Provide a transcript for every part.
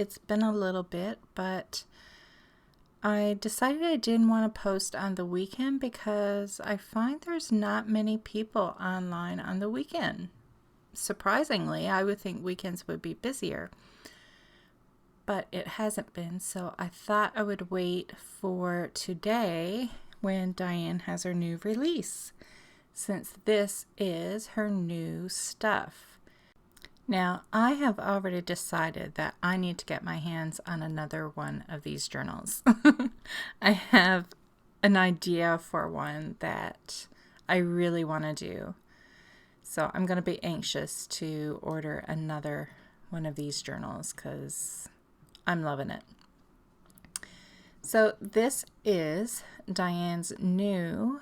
it's been a little bit, but I decided I didn't want to post on the weekend because I find there's not many people online on the weekend. Surprisingly, I would think weekends would be busier, but it hasn't been, so I thought I would wait for today when Dyan has her new release, since this is her new stuff. Now, I have already decided that I need to get my hands on another one of these journals. I have an idea for one that I really want to do. So I'm going to be anxious to order another one of these journals because I'm loving it. So this is Dyan's new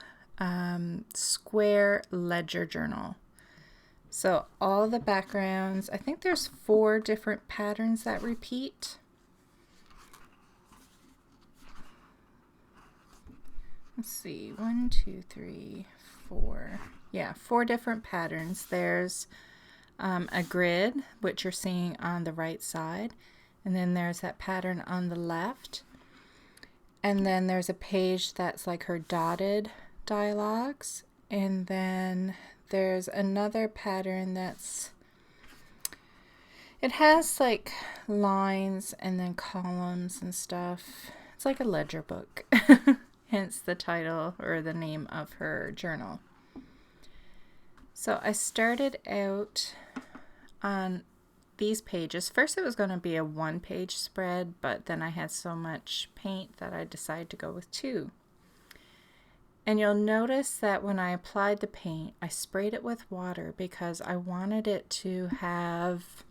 square ledger journal. So all the backgrounds, I think there's 4 different patterns that repeat. Let's see, 1, 2, 3, 4. Yeah, 4 different patterns. There's a grid, which you're seeing on the right side. And then there's that pattern on the left. And then there's a page that's like her dotted dialogues. And then there's another pattern it has like lines and then columns and stuff. It's like a ledger book, hence the title or the name of her journal. So I started out on these pages. First it was going to be a 1-page spread, but then I had so much paint that I decided to go with 2. And you'll notice that when I applied the paint, I sprayed it with water because I wanted it to have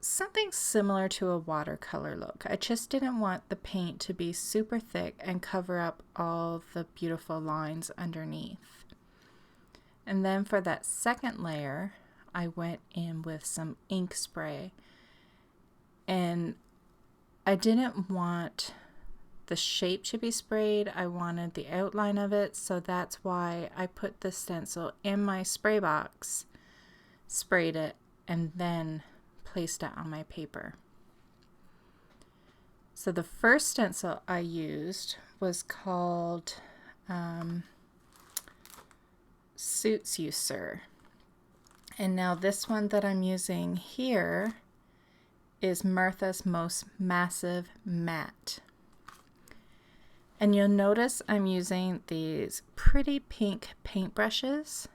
something similar to a watercolor look. I just didn't want the paint to be super thick and cover up all the beautiful lines underneath. And then for that second layer, I went in with some ink spray. And I didn't want the shape to be sprayed. I wanted the outline of it, so that's why I put the stencil in my spray box, sprayed it, and then placed it on my paper. So the first stencil I used was called Suits You Sir. And now this one that I'm using here is Martha's Most Massive Matte. And you'll notice I'm using these pretty pink paintbrushes.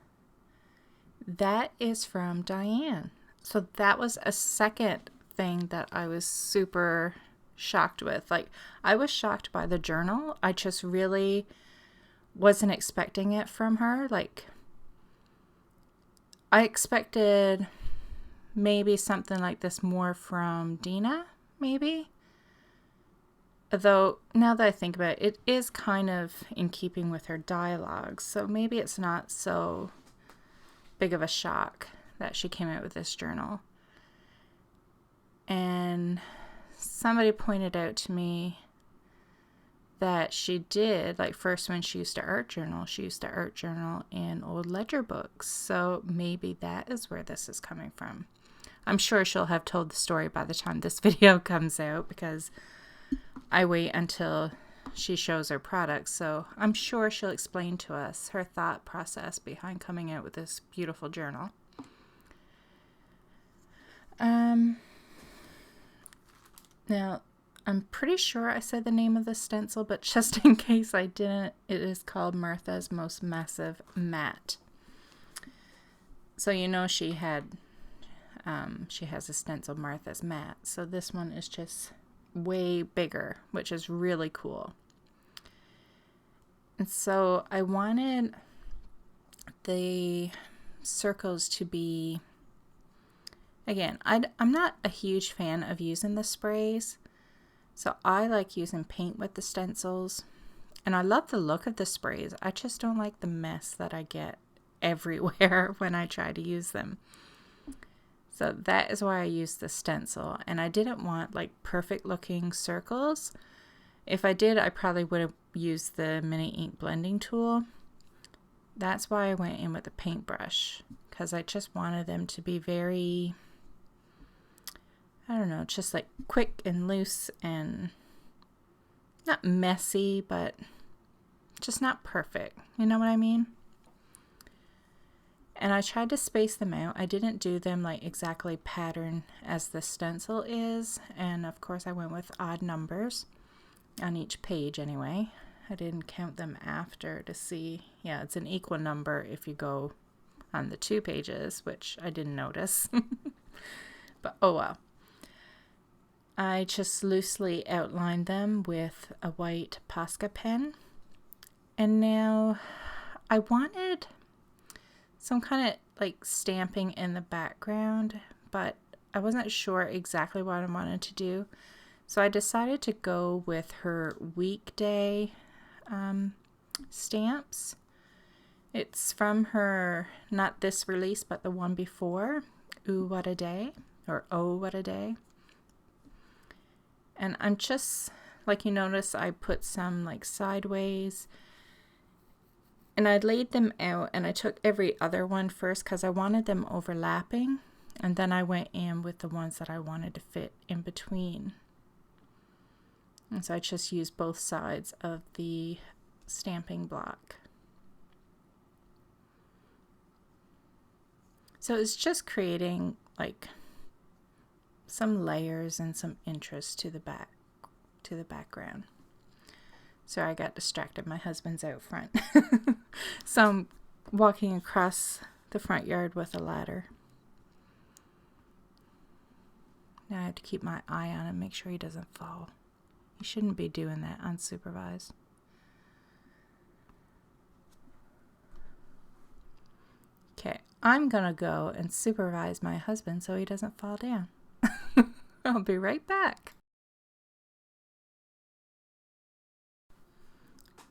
That is from Dyan. So that was a second thing that I was super shocked with. Like, I was shocked by the journal. I just really wasn't expecting it from her. Like, I expected maybe something like this more from Dina, maybe. Though, now that I think about it, it is kind of in keeping with her dialogues, so maybe it's not so big of a shock that she came out with this journal. And somebody pointed out to me that she did, like first when she used to art journal in old ledger books, so maybe that is where this is coming from. I'm sure she'll have told the story by the time this video comes out because I wait until she shows her products, so I'm sure she'll explain to us her thought process behind coming out with this beautiful journal. Now, I'm pretty sure I said the name of the stencil, but just in case I didn't, it is called Martha's Most Massive Matte. So you know she has a stencil Martha's Matte, so this one is just way bigger, which is really cool. And so I wanted the circles to be, again, I'm not a huge fan of using the sprays, so I like using paint with the stencils, and I love the look of the sprays. I just don't like the mess that I get everywhere when I try to use them. So that is why I used the stencil, and I didn't want like perfect looking circles. If I did, I probably would have used the mini ink blending tool. That's why I went in with a paintbrush, because I just wanted them to be very, I don't know, just like quick and loose and not messy, but just not perfect. You know what I mean? And I tried to space them out. I didn't do them like exactly pattern as the stencil is. And of course I went with odd numbers on each page anyway. I didn't count them after to see. Yeah, it's an equal number if you go on the 2 pages, which I didn't notice. But oh well. I just loosely outlined them with a white Posca pen. And now I wanted some kind of like stamping in the background, but I wasn't sure exactly what I wanted to do. So I decided to go with her weekday stamps. It's from her, not this release, but the one before, Ooh What a Day, or Oh What a Day. And I'm just, like you notice, I put some like sideways. And I laid them out and I took every other one first because I wanted them overlapping. And then I went in with the ones that I wanted to fit in between. And so I just used both sides of the stamping block. So it's just creating like some layers and some interest to the background. Sorry, I got distracted. My husband's out front. So I'm walking across the front yard with a ladder. Now I have to keep my eye on him, make sure he doesn't fall. He shouldn't be doing that unsupervised. Okay, I'm gonna go and supervise my husband so he doesn't fall down. I'll be right back.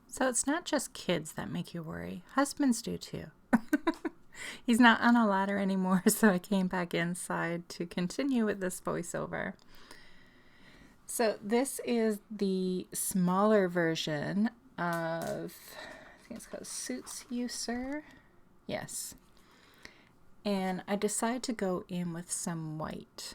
So it's not just kids that make you worry. Husbands do too. He's not on a ladder anymore, so I came back inside to continue with this voiceover. So this is the smaller version of, I think it's called Suits You, Sir. Yes. And I decided to go in with some white.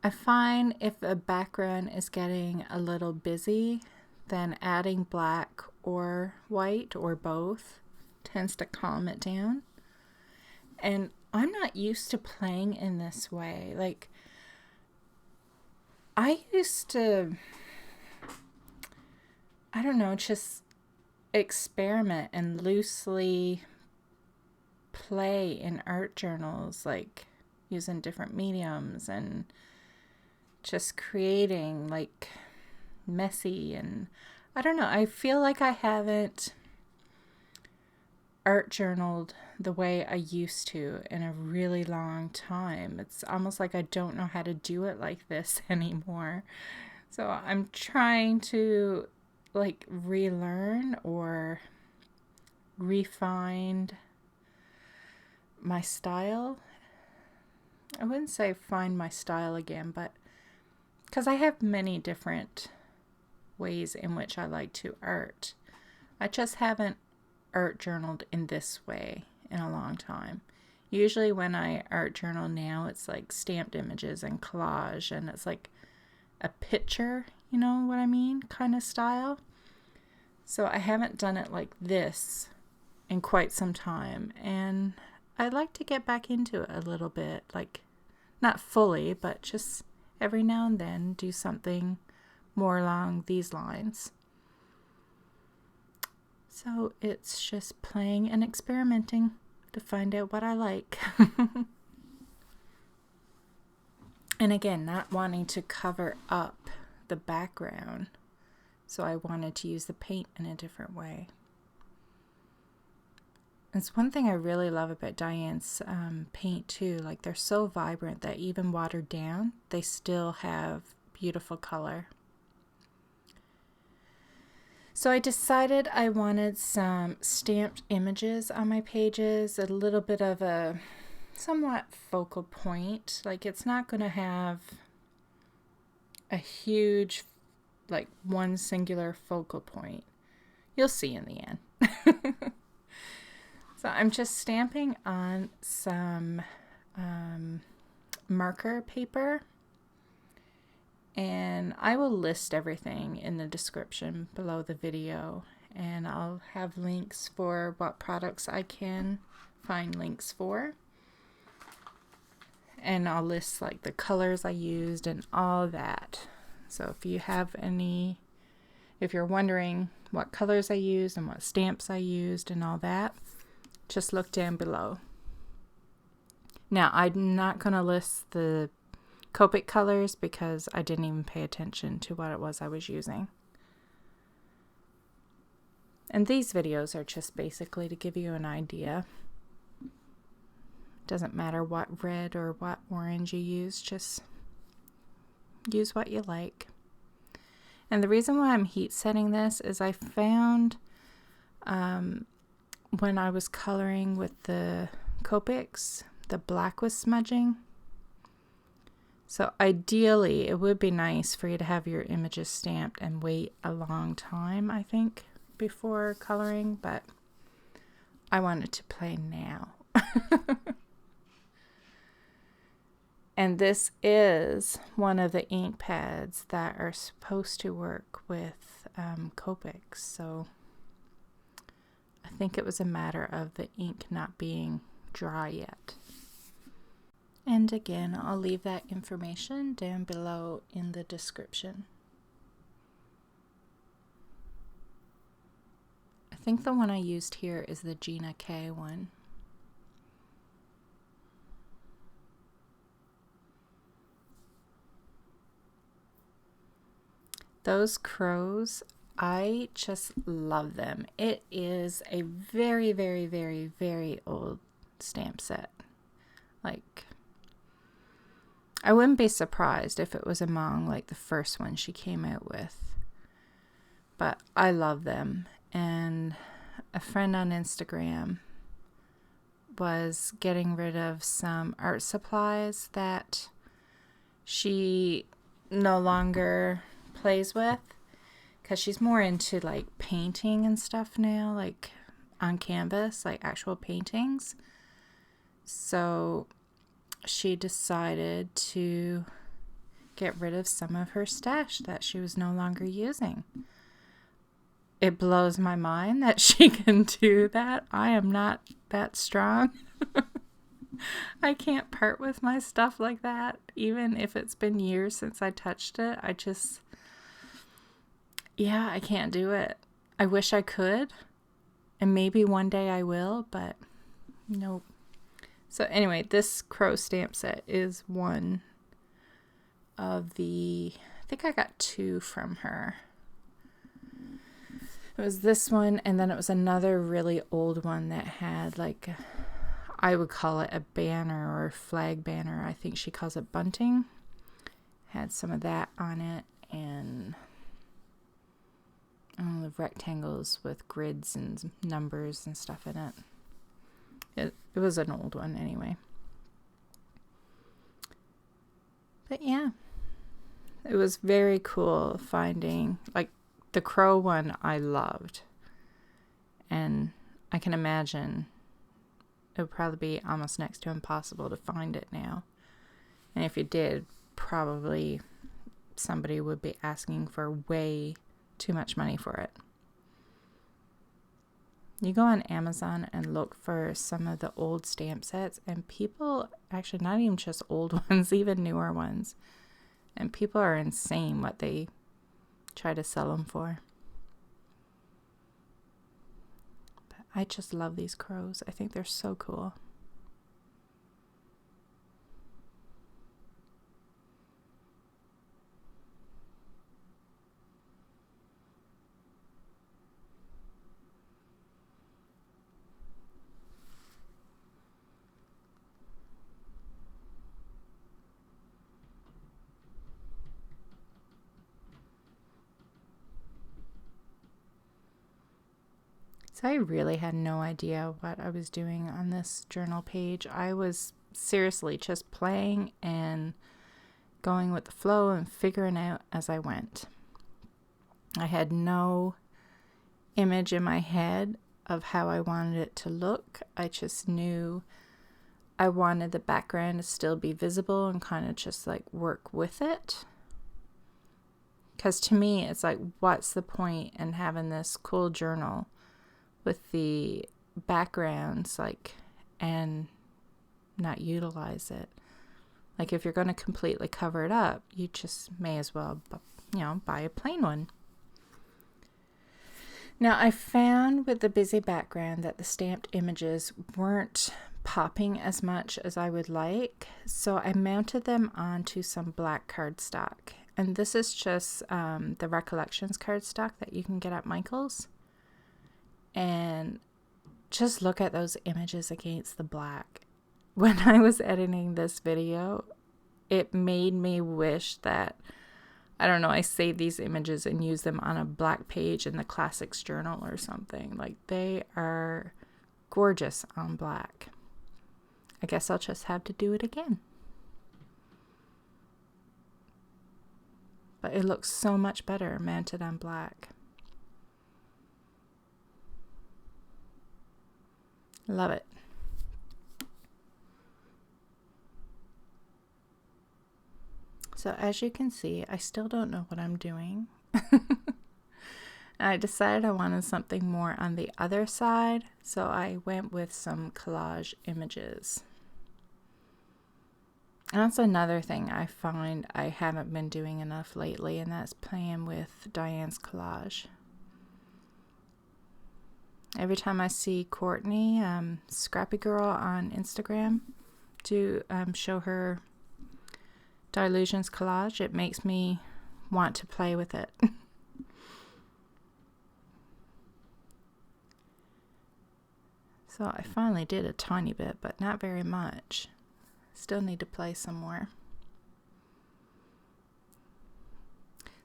I find if a background is getting a little busy, then adding black or white or both tends to calm it down. And I'm not used to playing in this way. Like, I used to, I don't know, just experiment and loosely play in art journals, like using different mediums and just creating like messy, and I don't know, I feel like I haven't art journaled the way I used to in a really long time. It's almost like I don't know how to do it like this anymore. So I'm trying to like relearn or refine my style. I wouldn't say find my style again, but because I have many different ways in which I like to art. I just haven't art journaled in this way in a long time. Usually when I art journal now, it's like stamped images and collage, and it's like a picture, you know what I mean, kind of style. So I haven't done it like this in quite some time, and I'd like to get back into it a little bit, like not fully, but just every now and then do something more along these lines. So it's just playing and experimenting to find out what I like. And again, not wanting to cover up the background, so I wanted to use the paint in a different way. It's one thing I really love about Dyan's paint too. Like, they're so vibrant that even watered down, they still have beautiful color. So I decided I wanted some stamped images on my pages, a little bit of a somewhat focal point. Like, it's not going to have a huge, like, one singular focal point. You'll see in the end. So I'm just stamping on some marker paper. And I will list everything in the description below the video. And I'll have links for what products I can find links for. And I'll list like the colors I used and all that. So if you have any, if you're wondering what colors I used and what stamps I used and all that, just look down below. Now, I'm not going to list the Copic colors because I didn't even pay attention to what it was I was using. And these videos are just basically to give you an idea. Doesn't matter what red or what orange you use, just use what you like. And the reason why I'm heat setting this is I found when I was coloring with the Copics, the black was smudging. So ideally, it would be nice for you to have your images stamped and wait a long time, I think, before coloring, but I wanted to play now. And this is one of the ink pads that are supposed to work with Copics, so I think it was a matter of the ink not being dry yet. And again, I'll leave that information down below in the description. I think the one I used here is the Gina K one. Those crows, I just love them. It is a very, very, very, very old stamp set. Like, I wouldn't be surprised if it was among like the first one she came out with. But I love them. And a friend on Instagram was getting rid of some art supplies that she no longer plays with, because she's more into like painting and stuff now, like on canvas, like actual paintings. So she decided to get rid of some of her stash that she was no longer using. It blows my mind that she can do that. I am not that strong. I can't part with my stuff like that, even if it's been years since I touched it. Yeah, I can't do it. I wish I could, and maybe one day I will, but nope. So anyway, this crow stamp set is one of the, I think I got two from her. It was this one, and then it was another really old one that had like, I would call it a banner or flag banner. I think she calls it bunting. Had some of that on it, and the rectangles with grids and numbers and stuff in it. It was an old one anyway. But yeah, it was very cool finding, like, the crow one I loved. And I can imagine it would probably be almost next to impossible to find it now. And if you did, probably somebody would be asking for way too much money for it. You go on Amazon and look for some of the old stamp sets, and people, actually not even just old ones, even newer ones, and people are insane what they try to sell them for. But I just love these crows. I think they're so cool. So I really had no idea what I was doing on this journal page. I was seriously just playing and going with the flow and figuring out as I went. I had no image in my head of how I wanted it to look. I just knew I wanted the background to still be visible and kind of just like work with it. Because to me, it's like, what's the point in having this cool journal with the backgrounds, like, and not utilize it? Like, if you're going to completely cover it up, you just may as well, buy a plain one. Now, I found with the busy background that the stamped images weren't popping as much as I would like, so I mounted them onto some black cardstock. And this is just the Recollections cardstock that you can get at Michael's. And just look at those images against the black. When I was editing this video, it made me wish that, I don't know, I saved these images and used them on a black page in the Classics journal or something. Like, they are gorgeous on black. I guess I'll just have to do it again. But it looks so much better mounted on black. Love it. So as you can see, I still don't know what I'm doing. I decided I wanted something more on the other side, so I went with some collage images. And that's another thing I find I haven't been doing enough lately, and that's playing with Dyan's collage. Every time I see Courtney, Scrappy Girl on Instagram, show her Dylusions collage, it makes me want to play with it. So I finally did a tiny bit, but not very much. Still need to play some more.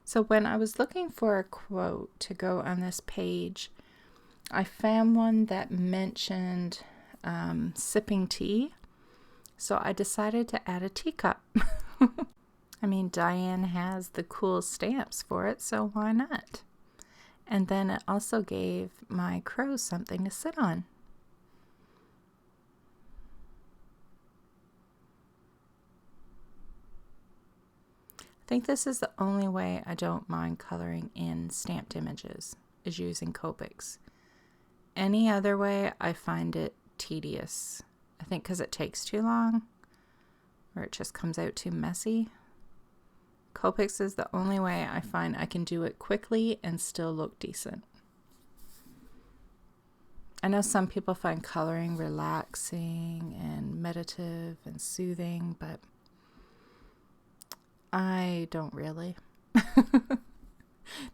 So when I was looking for a quote to go on this page, I found one that mentioned sipping tea. So I decided to add a teacup. I mean, Dyan has the cool stamps for it, so why not? And then it also gave my crows something to sit on. I think this is the only way I don't mind coloring in stamped images, is using Copics. Any other way, I find it tedious. I think because it takes too long, or it just comes out too messy. Copics is the only way I find I can do it quickly and still look decent. I know some people find coloring relaxing and meditative and soothing, but I don't really.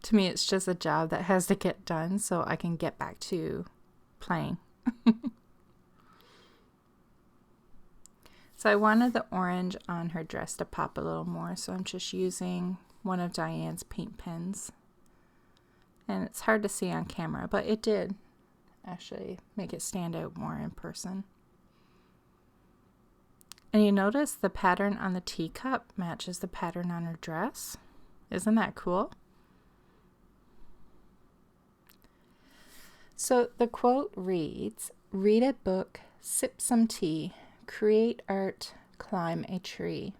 To me, it's just a job that has to get done so I can get back to playing. So I wanted the orange on her dress to pop a little more, so I'm just using one of Dyan's paint pens. And it's hard to see on camera, but it did actually make it stand out more in person. And you notice the pattern on the teacup matches the pattern on her dress. Isn't that cool? So the quote reads, "Read a book, sip some tea, create art, climb a tree.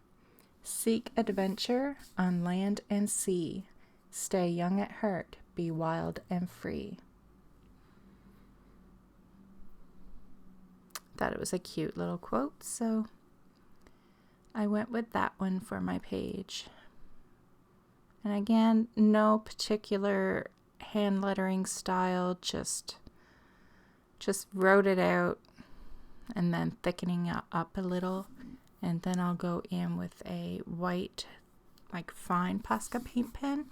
Seek adventure on land and sea. Stay young at heart, be wild and free." Thought it was a cute little quote, so I went with that one for my page. And again, no particular hand lettering style, just wrote it out and then thickening it up a little. And then I'll go in with a white, like fine Posca paint pen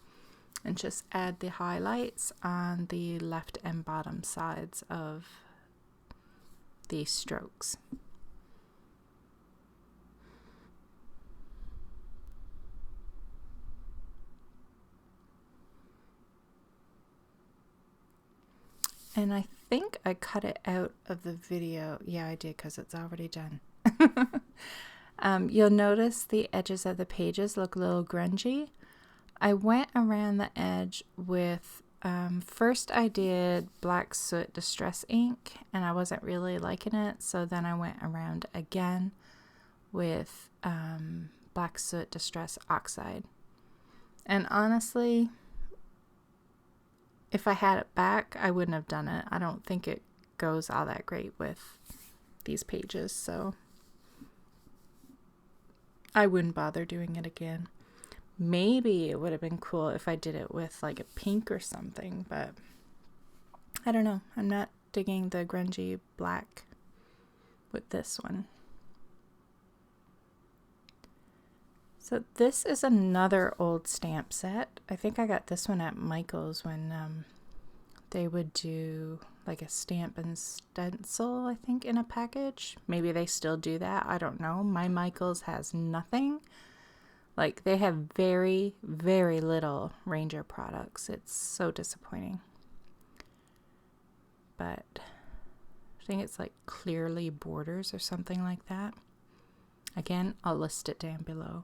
and just add the highlights on the left and bottom sides of these strokes. And I think I cut it out of the video. Yeah, I did, because it's already done. You'll notice the edges of the pages look a little grungy. I went around the edge with First I did Black Soot Distress ink, and I wasn't really liking it, so then I went around again with Black Soot Distress Oxide. And honestly, if I had it back, I wouldn't have done it. I don't think it goes all that great with these pages, so I wouldn't bother doing it again. Maybe it would have been cool if I did it with like a pink or something, but I don't know. I'm not digging the grungy black with this one. So this is another old stamp set. I think I got this one at Michael's when they would do like a stamp and stencil, I think, in a package. Maybe they still do that. I don't know. My Michael's has nothing. Like, they have very, very little Ranger products. It's so disappointing. But I think it's like Clearly Borders or something like that. Again, I'll list it down below.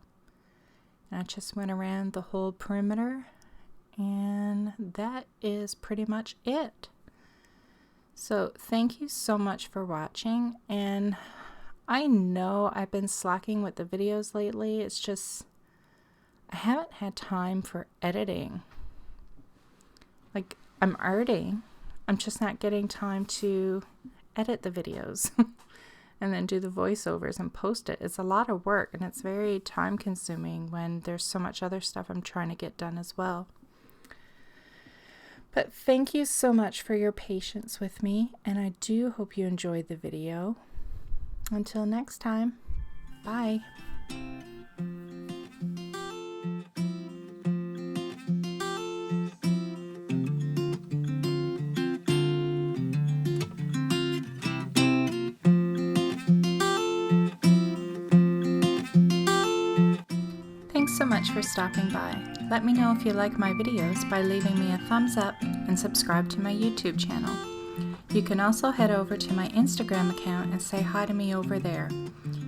And I just went around the whole perimeter, and that is pretty much it. So thank you so much for watching, and I know I've been slacking with the videos lately. It's just I haven't had time for editing. Like, I'm arting, I'm just not getting time to edit the videos and then do the voiceovers and post it. It's a lot of work, and it's very time consuming when there's so much other stuff I'm trying to get done as well. But thank you so much for your patience with me, and I do hope you enjoyed the video. Until next time, bye. Thanks so much for stopping by. Let me know if you like my videos by leaving me a thumbs up and subscribe to my YouTube channel. You can also head over to my Instagram account and say hi to me over there.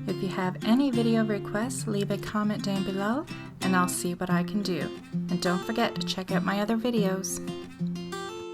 If you have any video requests, leave a comment down below and I'll see what I can do. And don't forget to check out my other videos.